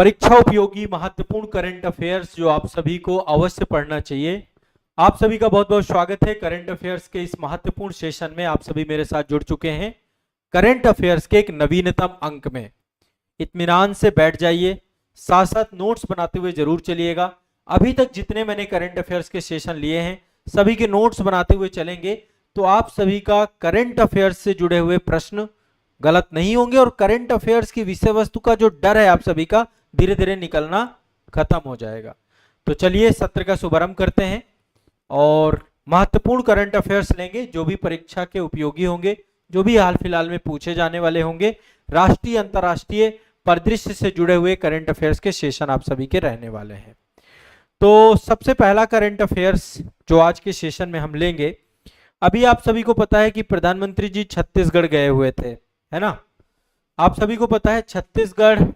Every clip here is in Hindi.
परीक्षा उपयोगी महत्वपूर्ण करंट अफेयर्स जो आप सभी को अवश्य पढ़ना चाहिए। आप सभी का बहुत बहुत स्वागत है। करंट अफेयर्स के इस महत्वपूर्ण सेशन में आप सभी मेरे साथ जुड़ चुके हैं। करंट अफेयर्स के एक नवीनतम अंक में इत्मीनान से बैठ जाइए, साथ साथ नोट्स बनाते हुए जरूर चलिएगा। अभी तक जितने मैंने करंट अफेयर्स के सेशन लिए हैं सभी के नोट्स बनाते हुए चलेंगे तो आप सभी का करंट अफेयर्स से जुड़े हुए प्रश्न गलत नहीं होंगे और करंट अफेयर्स की विषय वस्तु का जो डर है आप सभी का धीरे धीरे निकलना खत्म हो जाएगा। तो चलिए सत्र का शुभारंभ करते हैं और महत्वपूर्ण करंट अफेयर्स लेंगे जो भी परीक्षा के उपयोगी होंगे, जो भी हाल फिलहाल में पूछे जाने वाले होंगे, राष्ट्रीय अंतर्राष्ट्रीय परिदृश्य से जुड़े हुए करंट अफेयर्स के सेशन आप सभी के रहने वाले हैं। तो सबसे पहला करंट अफेयर्स जो आज के सेशन में हम लेंगे, अभी आप सभी को पता है कि प्रधानमंत्री जी छत्तीसगढ़ गए हुए थे, है ना। आप सभी को पता है छत्तीसगढ़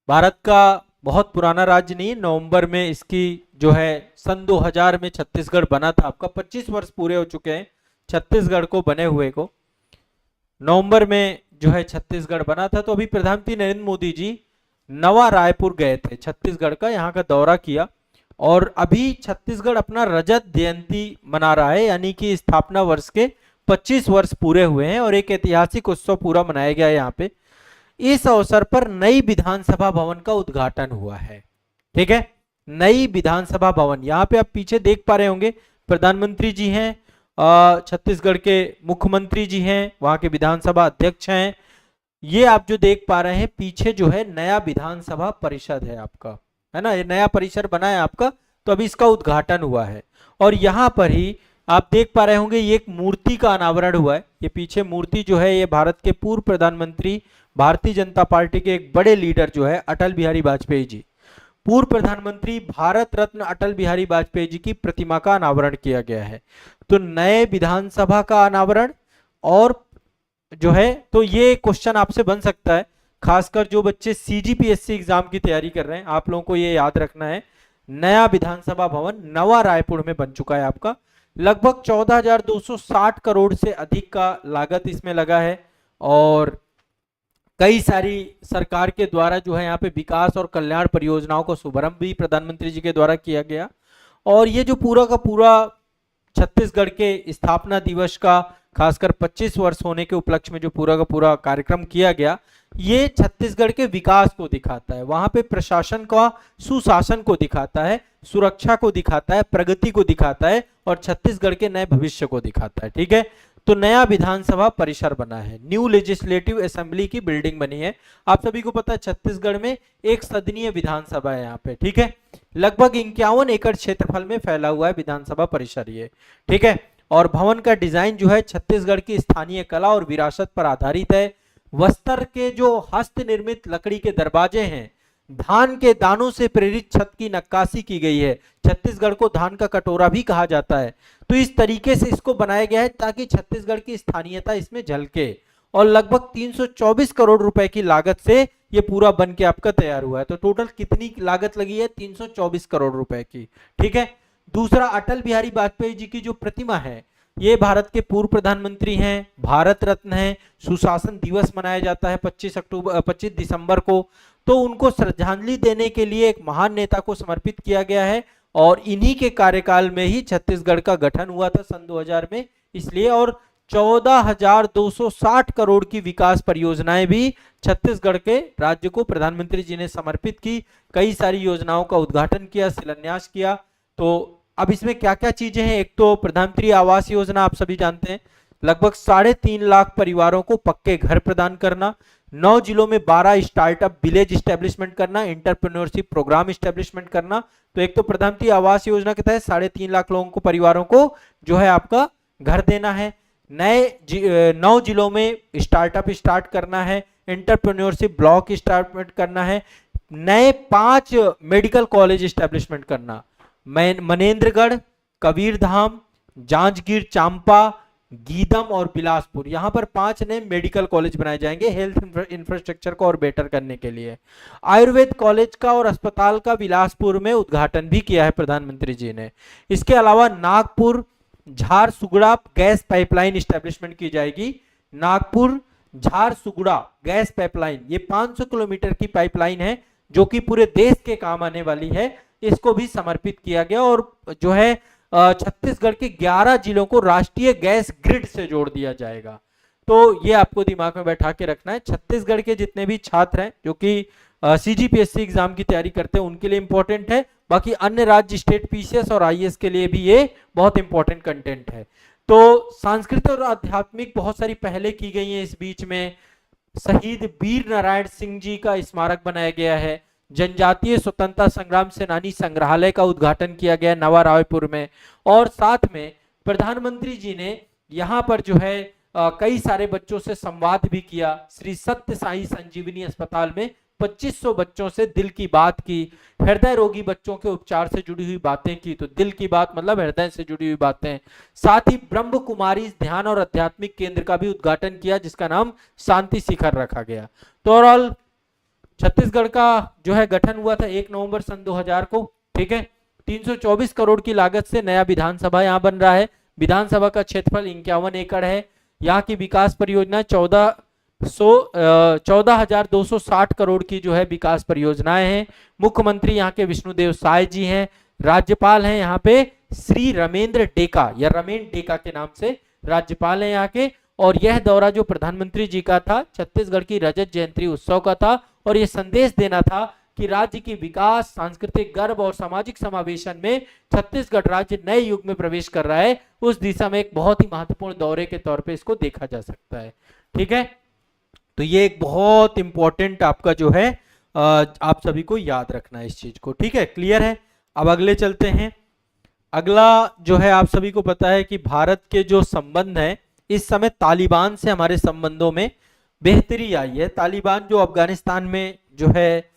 भारत का बहुत पुराना राज्य नहीं है। नवंबर में इसकी जो है सन 2000 में छत्तीसगढ़ बना था। आपका 25 वर्ष पूरे हो चुके हैं छत्तीसगढ़ को बने हुए को। नवंबर में जो है छत्तीसगढ़ बना था। तो अभी प्रधानमंत्री नरेंद्र मोदी जी नवा रायपुर गए थे, छत्तीसगढ़ का यहाँ का दौरा किया और अभी छत्तीसगढ़ अपना रजत जयंती मना रहा है, यानी कि स्थापना वर्ष के 25 वर्ष पूरे हुए हैं और एक ऐतिहासिक उत्सव पूरा मनाया गया है यहाँ पे। इस अवसर पर नई विधानसभा भवन का उद्घाटन हुआ है। ठीक है, नई विधानसभा भवन यहाँ पे आप पीछे देख पा रहे होंगे। प्रधानमंत्री जी हैं, छत्तीसगढ़ के मुख्यमंत्री जी हैं, वहां के विधानसभा अध्यक्ष हैं। ये आप जो देख पा रहे हैं पीछे जो है नया विधानसभा परिषद है आपका, है ना। ये नया परिसर बना है आपका, तो अभी इसका उद्घाटन हुआ है और यहाँ पर ही आप देख पा रहे होंगे ये एक मूर्ति का अनावरण हुआ है। ये पीछे मूर्ति जो है ये भारत के पूर्व प्रधानमंत्री, भारतीय जनता पार्टी के एक बड़े लीडर जो है अटल बिहारी वाजपेयी जी, पूर्व प्रधानमंत्री भारत रत्न अटल बिहारी वाजपेयी जी की प्रतिमा का अनावरण किया गया है। तो नए विधानसभा का अनावरण और जो है, तो ये क्वेश्चन आपसे बन सकता है, खासकर जो बच्चे सीजीपीएससी एग्जाम की तैयारी कर रहे हैं आप लोगों को ये याद रखना है। नया विधानसभा भवन नवा रायपुर में बन चुका है आपका। लगभग 14,260 करोड़ से अधिक का लागत इसमें लगा है और कई सारी सरकार के द्वारा जो है यहाँ पे विकास और कल्याण परियोजनाओं का शुभारंभ भी प्रधानमंत्री जी के द्वारा किया गया। और ये जो पूरा का पूरा छत्तीसगढ़ के स्थापना दिवस का खासकर 25 वर्ष होने के उपलक्ष्य में जो पूरा का पूरा कार्यक्रम किया गया, ये छत्तीसगढ़ के विकास को दिखाता है, वहां पे प्रशासन का सुशासन को दिखाता है, सुरक्षा को दिखाता है, प्रगति को दिखाता है और छत्तीसगढ़ के नए भविष्य को दिखाता है। ठीक है, तो नया विधानसभा परिसर बना है, न्यू लेजिस्लेटिव असेंबली की बिल्डिंग बनी है। आप सभी को पता है छत्तीसगढ़ में एक सदनीय विधानसभा है यहाँ पे। ठीक है, लगभग 51 एकड़ क्षेत्रफल में फैला हुआ है विधानसभा परिसर ये। ठीक है, और भवन का डिजाइन जो है छत्तीसगढ़ की स्थानीय कला और विरासत पर आधारित है। बस्तर के जो हस्त निर्मित लकड़ी के दरवाजे हैं, धान के दानों से प्रेरित छत की नक्काशी की गई है। छत्तीसगढ़ को धान का कटोरा भी कहा जाता है। तो इस तरीके से इसको बनाया गया है ताकि छत्तीसगढ़ की स्थानीयता इसमें झलके और लगभग 324 करोड़ रुपए की लागत से ये पूरा बन के आपका तैयार हुआ है। तो टोटल कितनी लागत लगी है? 324 करोड़ रुपए की। ठीक है, दूसरा अटल बिहारी वाजपेयी जी की जो प्रतिमा है, ये भारत के पूर्व प्रधानमंत्री हैं, भारत रत्न हैं। सुशासन दिवस मनाया जाता है 25 दिसंबर को, तो उनको श्रद्धांजलि देने के लिए एक महान नेता को समर्पित किया गया है और इन्हीं के कार्यकाल में ही छत्तीसगढ़ का गठन हुआ था सन 2000 में, इसलिए। और 14,260 करोड़ की विकास परियोजनाएं भी छत्तीसगढ़ के राज्य को प्रधानमंत्री जी ने समर्पित की। कई सारी योजनाओं का उद्घाटन किया, शिलान्यास किया। तो अब इसमें क्या क्या चीजें हैं? एक तो प्रधानमंत्री आवास योजना आप सभी जानते हैं, लगभग 3.5 लाख परिवारों को पक्के घर प्रदान करना, 9 जिलों में 12 स्टार्टअप विलेज स्टैब्लिशमेंट करना, एंटरप्रेन्योरशिप प्रोग्राम स्टैब्लिशमेंट करना। तो एक तो प्रधानमंत्री आवास योजना के तहत 3.5 लाख लोगों को, परिवारों को जो है आपका घर देना है। 9 जिलों में स्टार्टअप स्टार्ट करना है, एंटरप्रेन्योरशिप ब्लॉक स्टार्ट करना है, नए 5 मेडिकल कॉलेज स्टैब्लिशमेंट करना, मनेन्द्रगढ़, कबीरधाम, जांजगीर चांपा, गीदम और बिलासपुर, यहाँ पर 5 नए मेडिकल कॉलेज बनाए जाएंगे हेल्थ इंफ्रास्ट्रक्चर को और बेटर करने के लिए। आयुर्वेद कॉलेज का और अस्पताल का बिलासपुर में उद्घाटन भी किया है प्रधानमंत्री जी ने। इसके अलावा Nagpur Jharsuguda gas pipeline establishment की जाएगी। नागपुर झारसुगुड़ा गैस पाइपलाइन, ये 500 किलोमीटर की पाइपलाइन है जो कि पूरे देश के काम आने वाली है, इसको भी समर्पित किया गया। और जो है छत्तीसगढ़ के 11 जिलों को राष्ट्रीय गैस ग्रिड से जोड़ दिया जाएगा। तो ये आपको दिमाग में बैठा के रखना है। छत्तीसगढ़ के जितने भी छात्र हैं जो कि सीजीपीएससी एग्जाम की तैयारी करते हैं उनके लिए इंपॉर्टेंट है, बाकी अन्य राज्य स्टेट पीसीएस और आईएएस के लिए भी ये बहुत इंपॉर्टेंट कंटेंट है। तो सांस्कृतिक और आध्यात्मिक बहुत सारी पहले की गई हैं। इस बीच में शहीद वीर नारायण सिंह जी का स्मारक बनाया गया है, जनजातीय स्वतंत्रता संग्राम सेनानी संग्रहालय का उद्घाटन किया गया नवा रायपुर में, और साथ में प्रधानमंत्री जी ने यहाँ पर जो है कई सारे बच्चों से संवाद भी किया। श्री सत्य साई संजीवनी अस्पताल में 2500 बच्चों से दिल की बात की, हृदय रोगी बच्चों के उपचार से जुड़ी हुई बातें की। तो दिल की बात मतलब हृदय से जुड़ी हुई बातें। साथ ही ब्रह्म कुमारी ध्यान और आध्यात्मिक केंद्र का भी उद्घाटन किया, जिसका नाम शांति शिखर रखा गया। तो ओवरऑल छत्तीसगढ़ का जो है गठन हुआ था 1 नवंबर सन 2000 को, ठीक है। 324 करोड़ की लागत से नया विधानसभा यहाँ बन रहा है। विधानसभा का क्षेत्रफल 51 एकड़ है। यहाँ की विकास परियोजना 14,260 करोड़ की जो है विकास परियोजनाएं हैं। मुख्यमंत्री यहाँ के विष्णुदेव साय जी हैं। राज्यपाल हैं यहाँ पे श्री रमेंद्र डेका या रमेन डेका के नाम से राज्यपाल हैं यहाँ के। और यह दौरा जो प्रधानमंत्री जी का था छत्तीसगढ़ की रजत जयंती उत्सव का था, और यह संदेश देना था कि राज्य की विकास, सांस्कृतिक गर्व और सामाजिक समावेशन में छत्तीसगढ़ राज्य नए युग में प्रवेश कर रहा है। उस दिशा में एक बहुत ही महत्वपूर्ण दौरे के तौर पे इसको देखा जा सकता है, ठीक है। तो ये एक बहुत इंपॉर्टेंट आपका जो है आप सभी को याद रखना है इस चीज को, ठीक है। क्लियर है। अब अगले चलते हैं। अगला जो है आप सभी को पता है कि भारत के जो संबंध है इस समय तालिबान से हमारे संबंधों में बेहतरी आई है। तालिबान जो अफगानिस्तान में जो है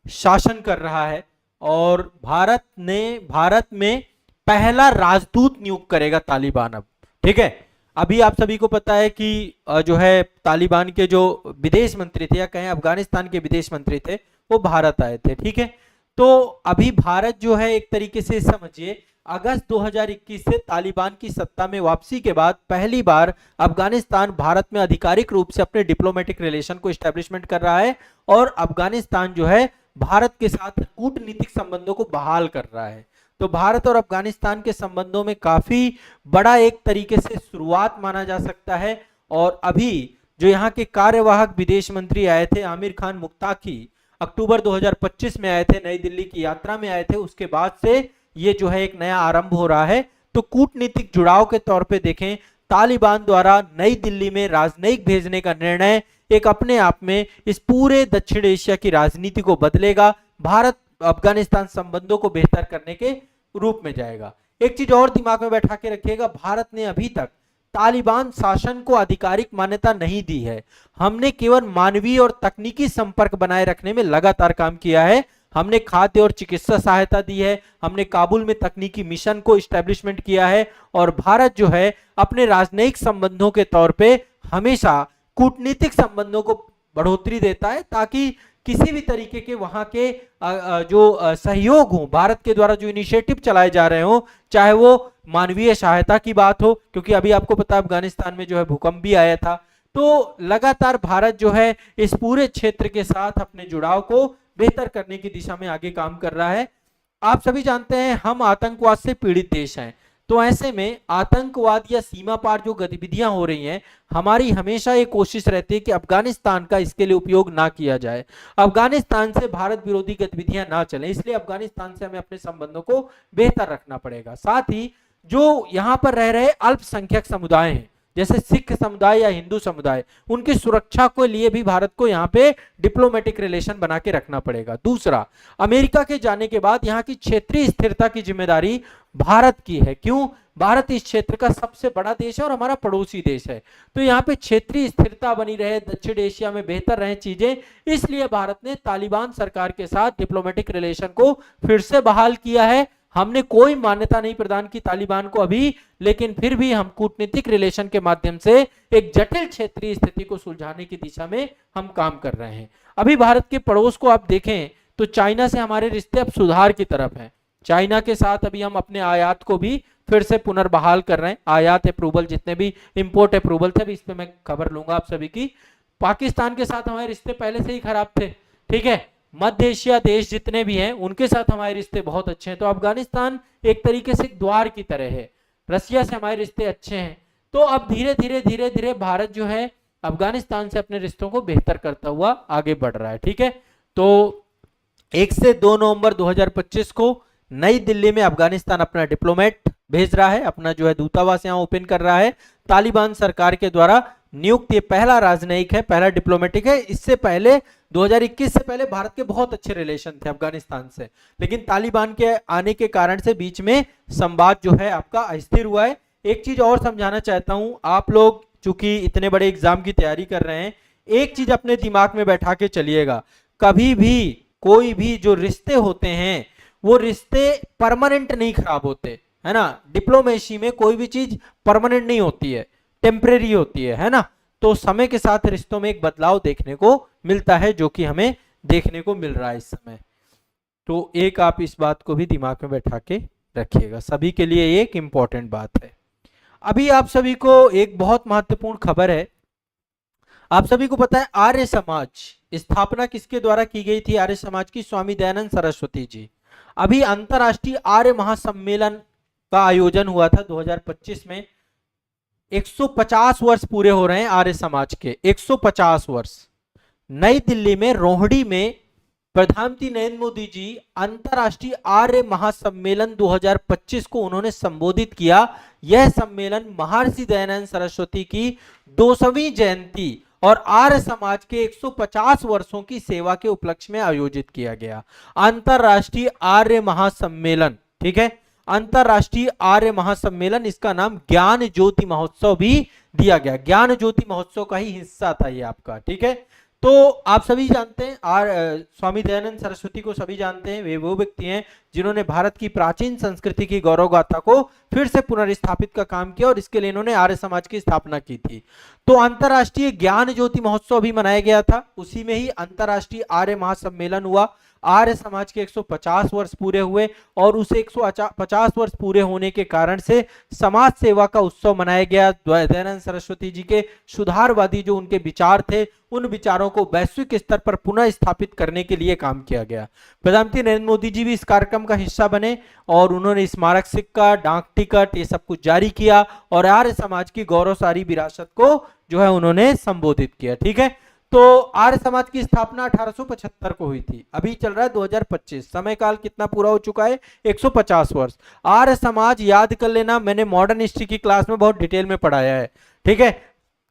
शासन कर रहा है, और भारत में पहला राजदूत नियुक्त करेगा तालिबान अब, ठीक है। अभी आप सभी को पता है कि जो है तालिबान के जो विदेश मंत्री थे या कहें अफगानिस्तान के विदेश मंत्री थे वो भारत आए थे, ठीक है। तो अभी भारत जो है एक तरीके से समझिए अगस्त 2021 से तालिबान की सत्ता में वापसी के बाद पहली बार अफगानिस्तान भारत में आधिकारिक रूप से अपने डिप्लोमेटिक रिलेशन को एस्टेब्लिशमेंट कर रहा है, और अफगानिस्तान जो है भारत के साथ कूटनीतिक संबंधों को बहाल कर रहा है। तो भारत और अफगानिस्तान के संबंधों में काफी बड़ा एक तरीके से शुरुआत माना जा सकता है। और अभी जो यहाँ के कार्यवाहक विदेश मंत्री आए थे आमिर खान मुत्ताकी, अक्टूबर 2025 में आए थे, नई दिल्ली की यात्रा में आए थे। उसके बाद से ये जो है एक नया आरंभ हो रहा है। तो कूटनीतिक जुड़ाव के तौर पे देखें, तालिबान द्वारा नई दिल्ली में राजनयिक भेजने का निर्णय एक अपने आप में इस पूरे दक्षिण एशिया की राजनीति को बदलेगा, भारत अफगानिस्तान संबंधों को बेहतर करने के रूप में जाएगा। एक चीज और दिमाग में बैठा के रखिएगा, भारत ने अभी तक तालिबान शासन को आधिकारिक मान्यता नहीं दी है। हमने केवल मानवीय और तकनीकी संपर्क बनाए रखने में लगातार काम किया है। हमने खाद्य और चिकित्सा सहायता दी है, हमने काबुल में तकनीकी मिशन को इस्टेब्लिशमेंट किया है, और भारत जो है अपने राजनयिक संबंधों के तौर पे हमेशा कूटनीतिक संबंधों को बढ़ोतरी देता है, ताकि किसी भी तरीके के वहां के जो सहयोग हो, भारत के द्वारा जो इनिशिएटिव चलाए जा रहे हो, चाहे वो मानवीय सहायता की बात हो, क्योंकि अभी आपको पता है अफगानिस्तान में जो है भूकंप भी आया था। तो लगातार भारत जो है इस पूरे क्षेत्र के साथ अपने जुड़ाव को बेहतर करने की दिशा में आगे काम कर रहा है। आप सभी जानते हैं हम आतंकवाद से पीड़ित देश हैं, तो ऐसे में आतंकवाद या सीमा पार जो गतिविधियां हो रही हैं, हमारी हमेशा ये कोशिश रहती है कि अफगानिस्तान का इसके लिए उपयोग ना किया जाए, अफगानिस्तान से भारत विरोधी गतिविधियां ना चलें। इसलिए अफगानिस्तान से हमें अपने संबंधों को बेहतर रखना पड़ेगा। साथ ही जो यहाँ पर रह रहे अल्पसंख्यक समुदाय हैं, जैसे सिख समुदाय या हिंदू समुदाय, उनकी सुरक्षा के लिए भी भारत को यहाँ पे डिप्लोमेटिक रिलेशन बना के रखना पड़ेगा। दूसरा, अमेरिका के जाने के बाद यहाँ की क्षेत्रीय स्थिरता की जिम्मेदारी भारत की है। क्यों? भारत इस क्षेत्र का सबसे बड़ा देश है और हमारा पड़ोसी देश है, तो यहाँ पे क्षेत्रीय स्थिरता बनी रहे, दक्षिण एशिया में बेहतर रहे चीजें, इसलिए भारत ने तालिबान सरकार के साथ डिप्लोमेटिक रिलेशन को फिर से बहाल किया है। हमने कोई मान्यता नहीं प्रदान की तालिबान को अभी, लेकिन फिर भी हम कूटनीतिक रिलेशन के माध्यम से एक जटिल क्षेत्रीय स्थिति को सुलझाने की दिशा में हम काम कर रहे हैं। अभी भारत के पड़ोस को आप देखें तो चाइना से हमारे रिश्ते अब सुधार की तरफ हैं। चाइना के साथ अभी हम अपने आयात को भी फिर से पुनर्बहाल कर रहे हैं। आयात अप्रूवल, जितने भी इंपोर्ट अप्रूवल थे, अभी इस पे मैं खबर लूंगा आप सभी की। पाकिस्तान के साथ हमारे रिश्ते पहले से ही खराब थे, ठीक है। मध्य एशिया देश जितने भी हैं उनके साथ हमारे रिश्ते बहुत अच्छे हैं। तो अफगानिस्तान एक तरीके से एक द्वार की तरह है, रसिया से हमारे रिश्ते अच्छे हैं। तो अब धीरे धीरे धीरे धीरे भारत जो है अफगानिस्तान से अपने रिश्तों को बेहतर करता हुआ आगे बढ़ रहा है, ठीक है। तो 1 से 2 नवंबर 2025 को नई दिल्ली में अफगानिस्तान अपना डिप्लोमेट भेज रहा है, अपना जो है दूतावास यहाँ ओपन कर रहा है। तालिबान सरकार के द्वारा नियुक्त ये पहला राजनयिक है, पहला डिप्लोमेटिक है। इससे पहले 2021 से पहले भारत के बहुत अच्छे रिलेशन थे अफगानिस्तान से, लेकिन तालिबान के आने के कारण से बीच में संवाद जो है आपका अस्थिर हुआ है। एक चीज और समझाना चाहता हूं, आप लोग चूंकि इतने बड़े एग्जाम की तैयारी कर रहे हैं, एक चीज अपने दिमाग में बैठा के चलिएगा, कभी भी कोई भी जो रिश्ते होते हैं वो रिश्ते परमानेंट नहीं खराब होते, है ना। डिप्लोमेसी में कोई भी चीज परमानेंट नहीं होती है, टेम्परेरी होती है ना। तो समय के साथ रिश्तों में एक बदलाव देखने को मिलता है, जो कि हमें देखने को मिल रहा है इस समय। तो एक आप इस बात को भी दिमाग में बैठा के रखिएगा, सभी के लिए एक इंपॉर्टेंट बात है। अभी आप सभी को एक बहुत महत्वपूर्ण खबर है। आप सभी को पता है आर्य समाज स्थापना किसके द्वारा की गई थी? आर्य समाज की स्वामी दयानंद सरस्वती जी। अभी अंतरराष्ट्रीय आर्य महासम्मेलन का आयोजन हुआ था 2025 में। 150 वर्ष पूरे हो रहे हैं आर्य समाज के, 150 वर्ष। नई दिल्ली में रोहिणी में प्रधानमंत्री नरेंद्र मोदी जी अंतरराष्ट्रीय आर्य महासम्मेलन 2025 को उन्होंने संबोधित किया। यह सम्मेलन महर्षि दयानंद सरस्वती की 200वीं जयंती और आर्य समाज के 150 वर्षों की सेवा के उपलक्ष्य में आयोजित किया गया अंतरराष्ट्रीय आर्य महासम्मेलन, ठीक है। अंतरराष्ट्रीय आर्य महासम्मेलन, इसका नाम ज्ञान ज्योति महोत्सव भी दिया गया। ज्ञान ज्योति महोत्सव का ही हिस्सा था ये आपका, ठीक है। तो आप सभी जानते हैं स्वामी दयानंद सरस्वती को सभी जानते हैं। वे वो व्यक्ति हैं जिन्होंने भारत की प्राचीन संस्कृति की गौरव गाथा को फिर से पुनर्स्थापित का काम किया और इसके लिए इन्होंने आर्य समाज की स्थापना की थी। तो अंतरराष्ट्रीय ज्ञान ज्योति महोत्सव भी मनाया गया था, उसी में ही अंतरराष्ट्रीय आर्य महासम्मेलन हुआ। आर्य समाज के 150 वर्ष पूरे हुए और उसे 150 वर्ष पूरे होने के कारण से समाज सेवा का उत्सव मनाया गया। दयानंद सरस्वती जी के सुधारवादी जो उनके विचार थे, उन विचारों को वैश्विक स्तर पर पुनः स्थापित करने के लिए काम किया गया। प्रधानमंत्री नरेंद्र मोदी जी भी इस कार्यक्रम का हिस्सा बने और उन्होंने स्मारक सिक्का, डाक टिकट, ये सब कुछ जारी किया और आर्य समाज की गौरवशाली विरासत को जो है उन्होंने संबोधित किया, ठीक है। तो आर्य समाज की स्थापना 1875 को हुई थी। अभी चल रहा है 2025, समय काल कितना पूरा हो चुका है? 150 वर्ष। आर्य समाज याद कर लेना, मैंने मॉडर्न हिस्ट्री की क्लास में बहुत डिटेल में पढ़ाया है, ठीक है।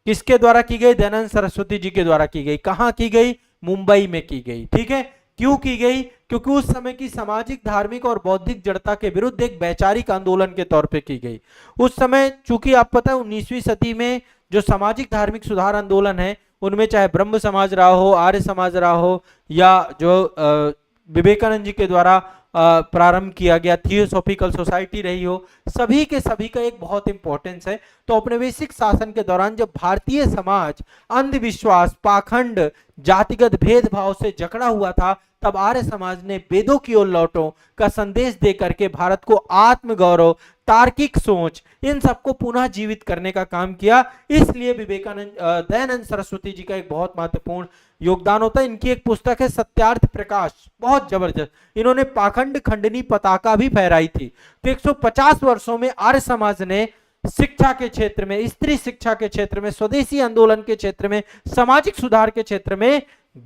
किसके द्वारा की गई? दयानंद सरस्वती जी के द्वारा की गई। कहां की गई? मुंबई में की गई, ठीक है। क्यों की गई? क्योंकि उस समय की सामाजिक, धार्मिक और बौद्धिक जड़ता के विरुद्ध एक वैचारिक आंदोलन के तौर पे की गई। उस समय चूंकि आप पता है 19वीं सदी में जो सामाजिक धार्मिक सुधार आंदोलन है, उनमें चाहे ब्रह्म समाज रहा हो, आर्य समाज रहा हो, या जो विवेकानंद जी के द्वारा प्रारंभ किया गया थियोसॉफिकल सोसाइटी रही हो, सभी के सभी का एक बहुत इंपॉर्टेंस है। तो औपनिवेशिक शासन के दौरान जब भारतीय समाज अंधविश्वास, पाखंड, जातिगत भेदभाव से जकड़ा हुआ था, तब आर्य समाज ने वेदों की ओर लौटो का संदेश दे करके भारत को आत्मगौरव, तार्किक सोच, इन सबको पुनः जीवित करने का काम किया। इसलिए दयानंद सरस्वती जी का एक बहुत महत्वपूर्ण योगदान होता है। इनकी एक पुस्तक है सत्यार्थ प्रकाश, बहुत जबरदस्त। इन्होंने पाखंड खंडनी पताका भी फहराई थी। तो 150 वर्षों में आर्य समाज ने शिक्षा के क्षेत्र में, स्त्री शिक्षा के क्षेत्र में, स्वदेशी आंदोलन के क्षेत्र में, सामाजिक सुधार के क्षेत्र में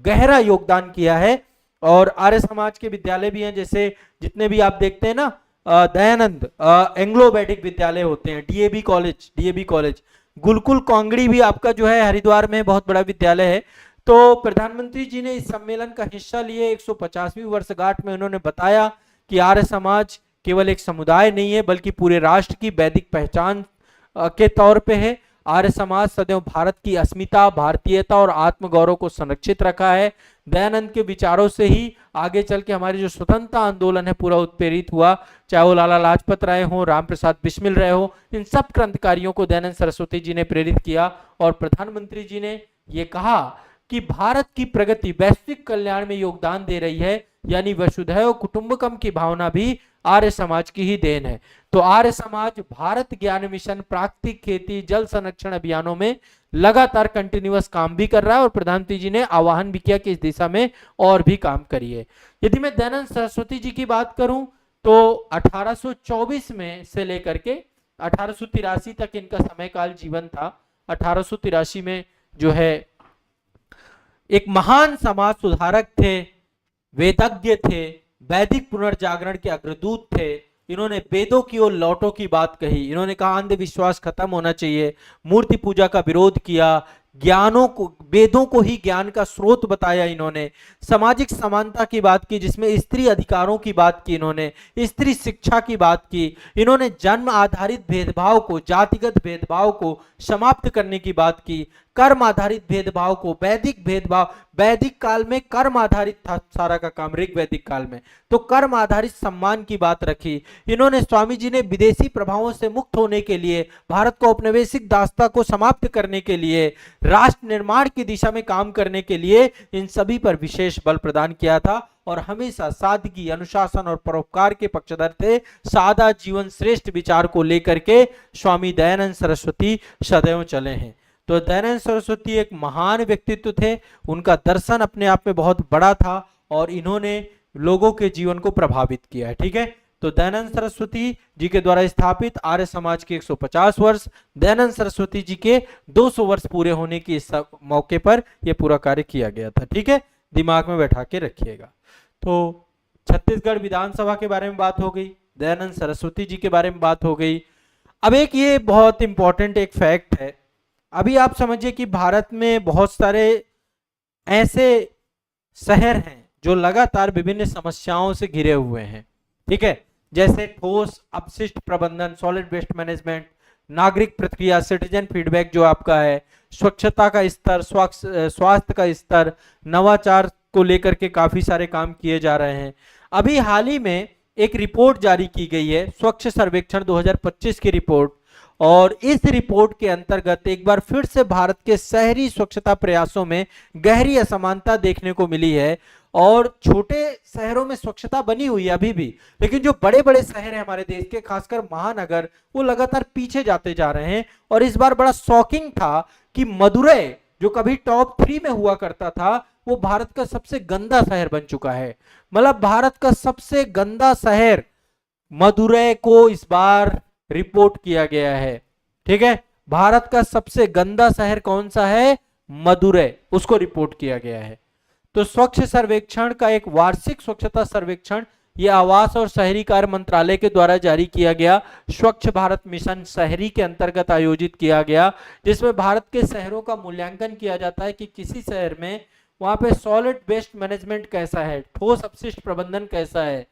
गहरा योगदान किया है। और आर्य समाज के विद्यालय भी हैं, जैसे जितने भी आप देखते हैं ना, दयानंद एंग्लो वैदिक विद्यालय होते हैं, डीएवी कॉलेज, गुरुकुल कांगड़ी भी आपका जो है हरिद्वार में बहुत बड़ा विद्यालय है। तो प्रधानमंत्री जी ने इस सम्मेलन का हिस्सा लिए। 150वीं वर्षगांठ में उन्होंने बताया कि आर्य समाज केवल एक समुदाय नहीं है, बल्कि पूरे राष्ट्र की वैदिक पहचान के तौर पे है। आर्य समाज सदैव भारत की अस्मिता, भारतीयता और आत्मगौरव को संरक्षित रखा है। दयानंद के विचारों से ही आगे चल के हमारी जो स्वतंत्रता आंदोलन है पूरा उत्प्रेरित हुआ, चाहे वो लाला लाजपत राय हो, राम प्रसाद बिस्मिल राय हो, इन सब क्रांतिकारियों को दयानंद सरस्वती जी ने प्रेरित किया। और प्रधानमंत्री जी ने ये कहा कि भारत की प्रगति वैश्विक कल्याण में योगदान दे रही है, यानी वसुधैव कुटुंबकम की भावना भी आर्य समाज की ही देन है। तो आर्य समाज भारत ज्ञान मिशन, प्राकृतिक खेती, जल संरक्षण अभियानों में लगातार कंटिन्यूअस काम भी कर रहा है और प्रधानमंत्री जी ने आह्वान भी किया कि इस दिशा में और भी काम करिए। यदि मैं दयानंद सरस्वती जी की बात करूं तो 1824 में से लेकर के 1883 तक इनका समयकाल जीवन था। 1883 में जो है एक महान समाज सुधारक थे, वेदज्ञ थे, वैदिक पुनर्जागरण के अग्रदूत थे। इन्होंने वेदों की और लौटों की बात कही। इन्होंने कहा अंधविश्वास खत्म होना चाहिए, मूर्ति पूजा का विरोध किया, ज्ञानों को, वेदों को ही ज्ञान का स्रोत बताया। इन्होंने सामाजिक समानता की बात की, जिसमें स्त्री अधिकारों की बात की, इन्होंने स्त्री शिक्षा की बात की, इन्होंने जन्म आधारित भेदभाव को, जातिगत भेदभाव को समाप्त करने की बात की, कर्म आधारित भेदभाव को, वैदिक भेदभाव, वैदिक काल में कर्म आधारित था सारा का काम, ऋग्वैदिक काल में तो कर्म आधारित सम्मान की बात रखी। इन्होंने, स्वामी जी ने विदेशी प्रभावों से मुक्त होने के लिए, भारत को औपनिवेशिक दासता को समाप्त करने के लिए, राष्ट्र निर्माण की दिशा में काम करने के लिए इन सभी पर विशेष बल प्रदान किया था और हमेशा सादगी, अनुशासन और परोपकार के पक्षधर थे। सादा जीवन श्रेष्ठ विचार को लेकर के स्वामी दयानंद सरस्वती सदैव चले हैं। तो दयानंद सरस्वती एक महान व्यक्तित्व थे, उनका दर्शन अपने आप में बहुत बड़ा था और इन्होंने लोगों के जीवन को प्रभावित किया है। ठीक है, तो दयानंद सरस्वती जी के द्वारा स्थापित आर्य समाज के 150 वर्ष, दयानंद सरस्वती जी के 200 वर्ष पूरे होने की इस मौके पर यह पूरा कार्य किया गया था। ठीक है, दिमाग में बैठा के रखिएगा। तो छत्तीसगढ़ विधानसभा के बारे में बात हो गई, दयानंद सरस्वती जी के बारे में बात हो गई। अब एक ये बहुत इंपॉर्टेंट एक फैक्ट है, अभी आप समझिए कि भारत में बहुत सारे ऐसे शहर हैं जो लगातार विभिन्न समस्याओं से घिरे हुए हैं। ठीक है, जैसे ठोस अपशिष्ट प्रबंधन, सॉलिड वेस्ट मैनेजमेंट, नागरिक प्रतिक्रिया, सिटीजन फीडबैक जो आपका है, स्वच्छता का स्तर, स्वास्थ्य का स्तर, नवाचार को लेकर के काफी सारे काम किए जा रहे हैं। अभी हाल ही में एक रिपोर्ट जारी की गई है, स्वच्छ सर्वेक्षण 2025 की रिपोर्ट, और इस रिपोर्ट के अंतर्गत एक बार फिर से भारत के शहरी स्वच्छता प्रयासों में गहरी असमानता देखने को मिली है। और छोटे शहरों में स्वच्छता बनी हुई है अभी भी, लेकिन जो बड़े बड़े शहर हैं हमारे देश के, खासकर महानगर, वो लगातार पीछे जाते जा रहे हैं। और इस बार बड़ा शॉकिंग था कि मदुरै, जो कभी टॉप 3 में हुआ करता था, वो भारत का सबसे गंदा शहर बन चुका है। मतलब भारत का सबसे गंदा शहर मदुरै को इस बार रिपोर्ट किया गया है। ठीक है, भारत का सबसे गंदा शहर कौन सा है? मदुरै, उसको रिपोर्ट किया गया है। तो स्वच्छ सर्वेक्षण का एक वार्षिक स्वच्छता सर्वेक्षण यह आवास और शहरी कार्य मंत्रालय के द्वारा जारी किया गया स्वच्छ भारत मिशन शहरी के अंतर्गत आयोजित किया गया, जिसमें भारत के शहरों का मूल्यांकन किया जाता है कि किसी शहर में वहां पे सॉलिड वेस्ट मैनेजमेंट कैसा है, ठोस अपशिष्ट प्रबंधन कैसा है,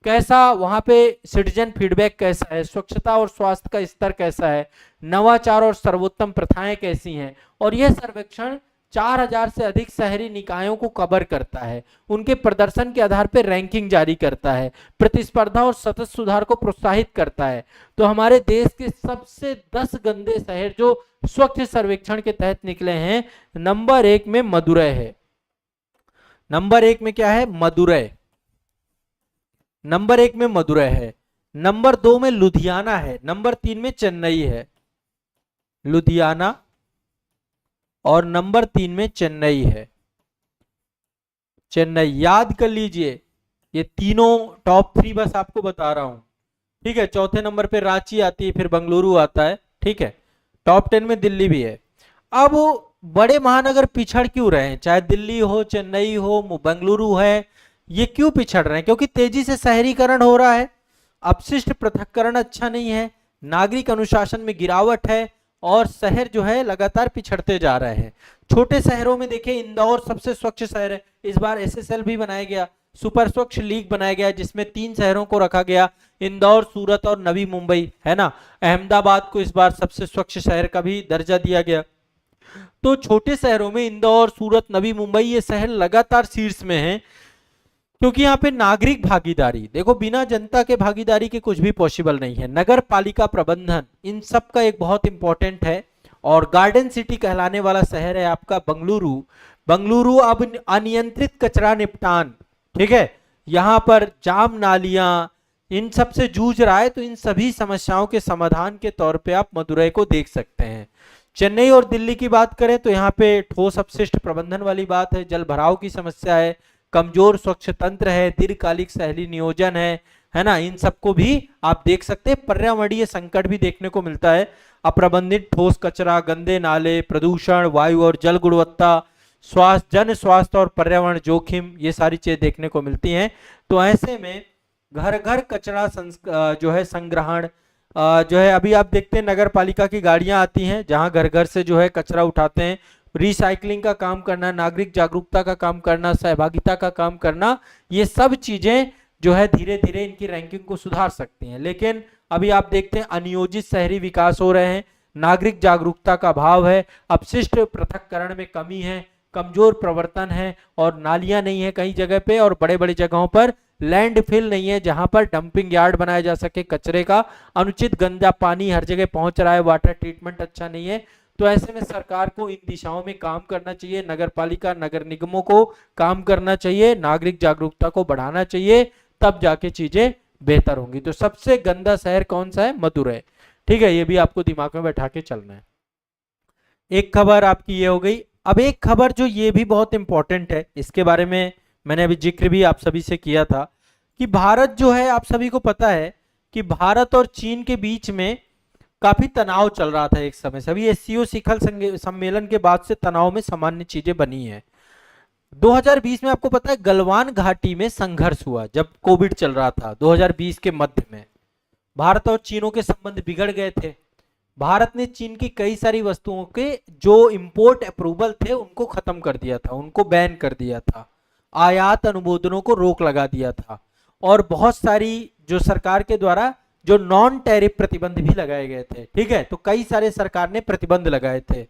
कैसा वहां पे सिटीजन फीडबैक कैसा है, स्वच्छता और स्वास्थ्य का स्तर कैसा है, नवाचार और सर्वोत्तम प्रथाएं कैसी हैं। और यह सर्वेक्षण 4000 से अधिक शहरी निकायों को कवर करता है, उनके प्रदर्शन के आधार पर रैंकिंग जारी करता है, प्रतिस्पर्धा और सतत सुधार को प्रोत्साहित करता है। तो हमारे देश के सबसे 10 गंदे शहर जो स्वच्छ सर्वेक्षण के तहत निकले हैं, नंबर 1 में मदुरै है। नंबर 1 में क्या है? मदुरै। नंबर 1 में मदुरै है, नंबर 2 में लुधियाना है, नंबर 3 में चेन्नई है, लुधियाना, और नंबर 3 में चेन्नई है। चेन्नई याद कर लीजिए, ये तीनों टॉप 3 बस आपको बता रहा हूं। ठीक है, चौथे नंबर पे रांची आती है, फिर बेंगलुरु आता है। ठीक है, टॉप 10 में दिल्ली भी है। अब बड़े महानगर पिछड़ क्यों रहे हैं? चाहे दिल्ली हो, चेन्नई हो, बेंगलुरु है, ये क्यों पिछड़ रहे हैं? क्योंकि तेजी से शहरीकरण हो रहा है, अपशिष्ट पृथक्करण अच्छा नहीं है, नागरिक अनुशासन में गिरावट है और शहर जो है लगातार पिछड़ते जा रहे हैं। छोटे शहरों में देखिए, इंदौर सबसे स्वच्छ शहर है। इस बार एसएसएल भी बनाया गया, सुपर स्वच्छ लीग बनाया गया, जिसमें 3 शहरों को रखा गया, इंदौर, सूरत और नवी मुंबई, है ना। अहमदाबाद को इस बार सबसे स्वच्छ शहर का भी दर्जा दिया गया। तो छोटे शहरों में इंदौर, सूरत, नवी मुंबई, ये शहर लगातार शीर्ष में हैं, क्योंकि यहाँ पे नागरिक भागीदारी, देखो बिना जनता के भागीदारी के कुछ भी पॉसिबल नहीं है। नगर पालिका प्रबंधन, इन सब का एक बहुत इंपॉर्टेंट है। और गार्डन सिटी कहलाने वाला शहर है आपका बेंगलुरु। बंगलुरु अब अनियंत्रित कचरा निपटान, ठीक है, यहां पर जाम नालियां इन सब से जूझ रहा है। तो इन सभी समस्याओं के समाधान के तौर पे आप मदुरई को देख सकते हैं। चेन्नई और दिल्ली की बात करें तो यहाँ पे ठोस अपशिष्ट प्रबंधन वाली बात है, जल भराव की समस्या है, कमजोर स्वच्छ तंत्र है, दीर्घकालिक शहरी नियोजन है ना, इन सबको भी आप देख सकते हैं। पर्यावरणीय संकट भी देखने को मिलता है, अप्रबंधित ठोस कचरा, गंदे नाले, प्रदूषण, वायु और जल गुणवत्ता, स्वास्थ्य, जन स्वास्थ्य और पर्यावरण जोखिम, ये सारी चीजें देखने को मिलती हैं। तो ऐसे में घर घर कचरा जो है संग्रहण, जो है अभी आप देखते हैं नगर पालिका की गाड़ियां आती हैं जहां घर घर से जो है कचरा उठाते हैं। रिसाइकलिंग का काम करना, नागरिक जागरूकता का काम करना, सहभागिता का काम करना, ये सब चीजें जो है धीरे धीरे इनकी रैंकिंग को सुधार सकती हैं। लेकिन अभी आप देखते हैं अनियोजित शहरी विकास हो रहे हैं, नागरिक जागरूकता का अभाव है, अपशिष्ट पृथक्करण में कमी है, कमजोर प्रवर्तन है, और नालियां नहीं है कई जगह पे, और बड़े बड़े जगहों पर लैंडफिल नहीं है जहां पर डंपिंग यार्ड बनाया जा सके कचरे का, अनुचित गंदा पानी हर जगह पहुंच रहा है, वाटर ट्रीटमेंट अच्छा नहीं है। तो ऐसे में सरकार को इन दिशाओं में काम करना चाहिए, नगर पालिका नगर निगमों को काम करना चाहिए, नागरिक जागरूकता को बढ़ाना चाहिए, तब जाके चीजें बेहतर होंगी। तो सबसे गंदा शहर कौन सा है? मदुरई, ठीक है, ये भी आपको दिमाग में बैठा के चलना है। एक खबर आपकी ये हो गई। अब एक खबर जो ये भी बहुत इंपॉर्टेंट है, इसके बारे में मैंने अभी जिक्र भी आप सभी से किया था कि भारत जो है, आप सभी को पता है कि भारत और चीन के बीच में काफी तनाव चल रहा था एक समय से। अभी एससीओ शिखर सम्मेलन के बाद से तनाव में सामान्य चीजें बनी है। 2020 में आपको पता है गलवान घाटी में संघर्ष हुआ जब कोविड चल रहा था, 2020 के मध्य में भारत और चीनों के संबंध बिगड़ गए थे। भारत ने चीन की कई सारी वस्तुओं के जो इंपोर्ट अप्रूवल थे उनको खत्म कर दिया था, उनको बैन कर दिया था, आयात अनुमोदनों को रोक लगा दिया था, और बहुत सारी जो सरकार के द्वारा जो नॉन टैरिफ प्रतिबंध भी लगाए गए थे, ठीक है। तो कई सारे सरकार ने प्रतिबंध लगाए थे,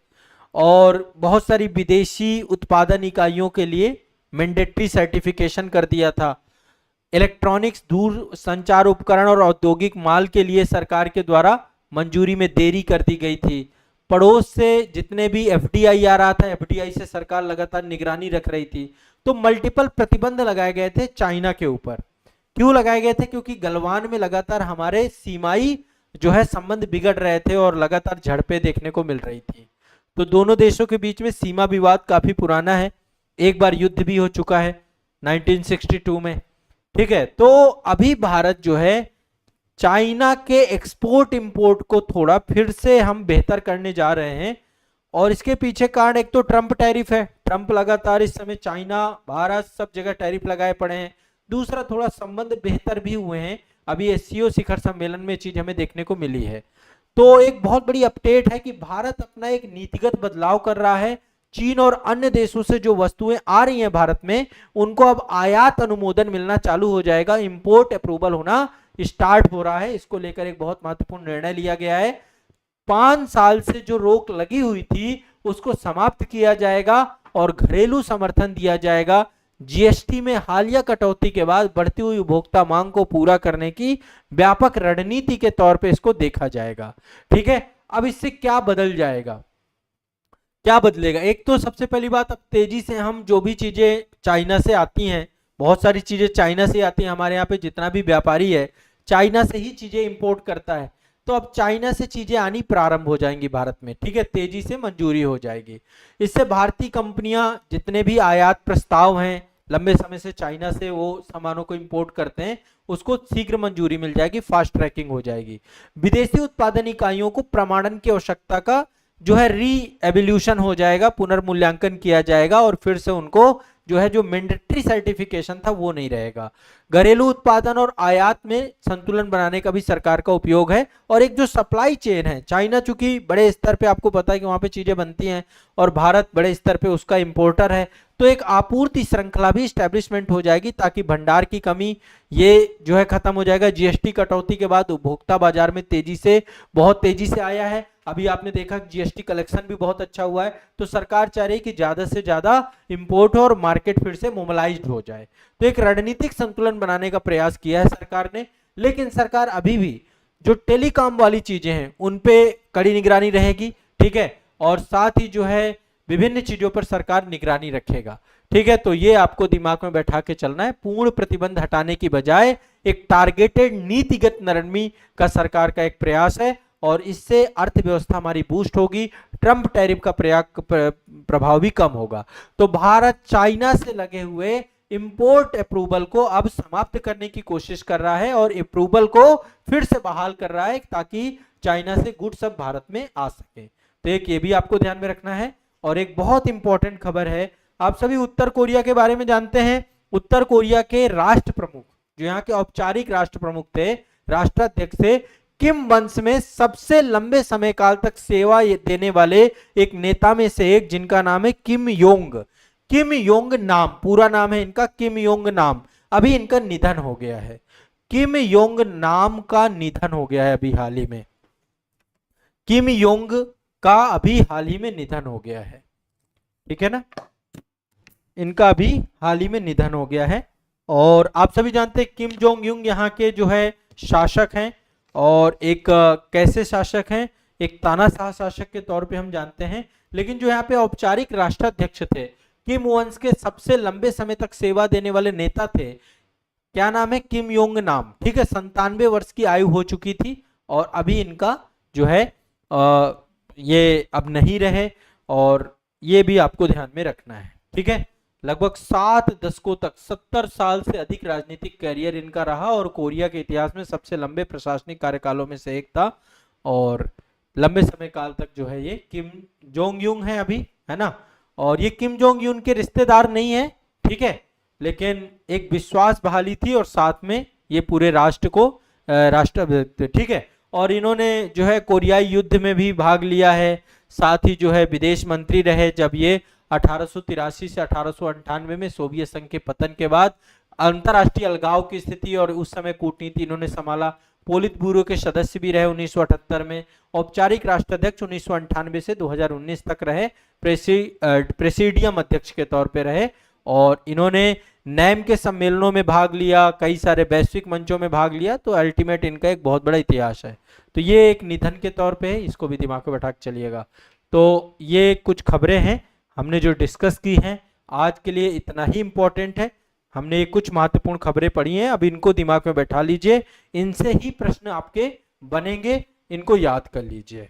और बहुत सारी विदेशी उत्पादन इकाइयों के लिए मैंडेटरी सर्टिफिकेशन कर दिया था। इलेक्ट्रॉनिक्स, दूर संचार उपकरण और औद्योगिक माल के लिए सरकार के द्वारा मंजूरी में देरी कर दी गई थी। पड़ोस से जितने भी एफडीआई आ रहा था, एफडीआई से सरकार लगातार निगरानी रख रही थी। तो मल्टीपल प्रतिबंध लगाए गए थे चाइना के ऊपर। क्यों लगाए गए थे? क्योंकि गलवान में लगातार हमारे सीमाई जो है संबंध बिगड़ रहे थे और लगातार झड़पें देखने को मिल रही थी। तो दोनों देशों के बीच में सीमा विवाद काफी पुराना है, एक बार युद्ध भी हो चुका है 1962 में, ठीक है। तो अभी भारत जो है चाइना के एक्सपोर्ट इंपोर्ट को थोड़ा फिर से हम बेहतर करने जा रहे हैं, और इसके पीछे कारण एक तो ट्रंप टैरिफ है, ट्रंप लगातार इस समय चाइना, भारत सब जगह टैरिफ लगाए पड़े हैं। दूसरा, थोड़ा संबंध बेहतर भी हुए हैं, अभी एससीओ शिखर सम्मेलन में चीज हमें देखने को मिली है। तो एक बहुत बड़ी अपडेट है कि भारत अपना एक नीतिगत बदलाव कर रहा है। चीन और अन्य देशों से जो वस्तुएं आ रही हैं भारत में, उनको अब आयात अनुमोदन मिलना चालू हो जाएगा, इंपोर्ट अप्रूवल होना स्टार्ट हो रहा है। इसको लेकर एक बहुत महत्वपूर्ण निर्णय लिया गया है। 5 साल से जो रोक लगी हुई थी उसको समाप्त किया जाएगा और घरेलू समर्थन दिया जाएगा। जीएसटी में हालिया कटौती के बाद बढ़ती हुई उपभोक्ता मांग को पूरा करने की व्यापक रणनीति के तौर पे इसको देखा जाएगा, ठीक है। अब इससे क्या बदल जाएगा, क्या बदलेगा? एक तो सबसे पहली बात, अब तेजी से हम जो भी चीजें चाइना से आती हैं, बहुत सारी चीजें चाइना से आती हैं, हमारे यहाँ पे जितना भी व्यापारी है चाइना से ही चीजें इंपोर्ट करता है। तो अब चाइना से चीजें आनी प्रारंभ हो जाएंगी भारत में, ठीक है, तेजी से मंजूरी हो जाएगी। इससे भारतीय कंपनियां जितने भी आयात प्रस्ताव हैं, लंबे समय से चाइना से वो सामानों को इंपोर्ट करते हैं, उसको शीघ्र मंजूरी मिल जाएगी, फास्ट ट्रैकिंग हो जाएगी। विदेशी उत्पादन इकाइयों को प्रमाणन की आवश्यकता का जो है री एवोल्यूशन हो जाएगा, पुनर्मूल्यांकन किया जाएगा, और फिर से उनको जो है जो मैंडेटरी सर्टिफिकेशन था वो नहीं रहेगा। घरेलू उत्पादन और आयात में संतुलन बनाने का भी सरकार का उपयोग है। और एक जो सप्लाई चेन है, चाइना चूंकि बड़े स्तर पे आपको पता है कि वहां पे चीजें बनती हैं और भारत बड़े स्तर पे उसका इंपोर्टर है, तो एक आपूर्ति श्रृंखला भी स्टैब्लिशमेंट हो जाएगी ताकि भंडार की कमी ये जो है खत्म हो जाएगा। जीएसटी कटौती के बाद उपभोक्ता बाजार में बहुत तेजी से आया है। अभी आपने देखा जीएसटी कलेक्शन भी बहुत अच्छा हुआ है। तो सरकार चाह रही है कि ज्यादा से ज्यादा इंपोर्ट और मार्केट फिर से मोबिलाइज्ड हो जाए। तो एक रणनीतिक संतुलन बनाने का प्रयास किया है सरकार ने। लेकिन सरकार अभी भी जो टेलीकॉम वाली चीजें हैं उन पे कड़ी निगरानी रहेगी, ठीक है। और साथ ही जो है विभिन्न चीजों पर सरकार निगरानी रखेगा। ठीक है, तो ये आपको दिमाग में बैठा के चलना है। पूर्ण प्रतिबंध हटाने की बजाय एक टारगेटेड नीतिगत नरमी का सरकार का एक प्रयास है और इससे अर्थव्यवस्था हमारी बूस्ट होगी, ट्रंप टैरिफ का प्रभाव भी कम होगा। तो भारत चाइना से लगे हुए इंपोर्ट अप्रूवल को अब समाप्त करने की कोशिश कर रहा है और अप्रूवल को फिर से बहाल कर रहा है ताकि चाइना से गुड्स अब भारत में आ सके। तो एक ये भी आपको ध्यान में रखना है। और एक बहुत इंपॉर्टेंट खबर है, आप सभी उत्तर कोरिया के बारे में जानते हैं। उत्तर कोरिया के राष्ट्र प्रमुख, जो यहाँ के औपचारिक राष्ट्र प्रमुख थे, राष्ट्राध्यक्ष थे, किम वंश में सबसे लंबे समय काल तक सेवा देने वाले एक नेता में से एक, जिनका नाम है किम योंग। किम योंग नाम, पूरा नाम है इनका किम योंग नाम। अभी इनका निधन हो गया है। किम योंग नाम का निधन हो गया है अभी हाल ही में। किम योंग का अभी हाल ही में निधन हो गया है। ठीक है ना, इनका अभी हाल ही में निधन हो गया है। और आप सभी जानते हैं किम जोंग यूंग यहाँ के जो है शासक हैं और एक कैसे शासक हैं, एक तानाशाह शासक के तौर पे हम जानते हैं। लेकिन जो यहाँ पे औपचारिक राष्ट्राध्यक्ष थे, किम वंश के सबसे लंबे समय तक सेवा देने वाले नेता थे, क्या नाम है, किम योंग नाम। ठीक है, 97 वर्ष की आयु हो चुकी थी और अभी इनका जो है ये अब नहीं रहे और ये भी आपको ध्यान में रखना है। ठीक है, लगभग 7 दशकों तक 70 साल से अधिक राजनीतिक कैरियर इनका रहा और कोरिया के इतिहास में सबसे लंबे प्रशासनिक कार्यकालों में से एक था। और लंबे समय काल तक जो है ये किम जोंग यूंग है अभी, है ना। और ये किम जोंग यून के रिश्तेदार नहीं है, ठीक है, लेकिन एक विश्वास बहाली थी और साथ में ये पूरे राष्ट्र को ठीक है। और इन्होंने जो है कोरियाई युद्ध में भी भाग लिया है, साथ ही जो है विदेश मंत्री रहे जब ये 1883 से 1898 में सोवियत संघ के पतन के बाद अंतरराष्ट्रीय अलगाव की स्थिति और उस समय कूटनीति इन्होंने संभाला। पोलित ब्यूरो के सदस्य भी रहे 1978 में। औपचारिक राष्ट्राध्यक्ष 1998 से 2019 तक रहे। प्रेसिडियम अध्यक्ष के तौर पे रहे और इन्होंने नैम के सम्मेलनों में भाग लिया, कई सारे वैश्विक मंचों में भाग लिया। तो अल्टीमेट इनका एक बहुत बड़ा इतिहास है। तो ये एक निधन के तौर पे है, इसको भी दिमाग में बैठा के चलिएगा। तो ये कुछ खबरें हैं हमने जो डिस्कस की हैं, आज के लिए इतना ही इंपॉर्टेंट है। हमने ये कुछ महत्वपूर्ण खबरें पढ़ी हैं, अब इनको दिमाग में बैठा लीजिए, इनसे ही प्रश्न आपके बनेंगे, इनको याद कर लीजिए।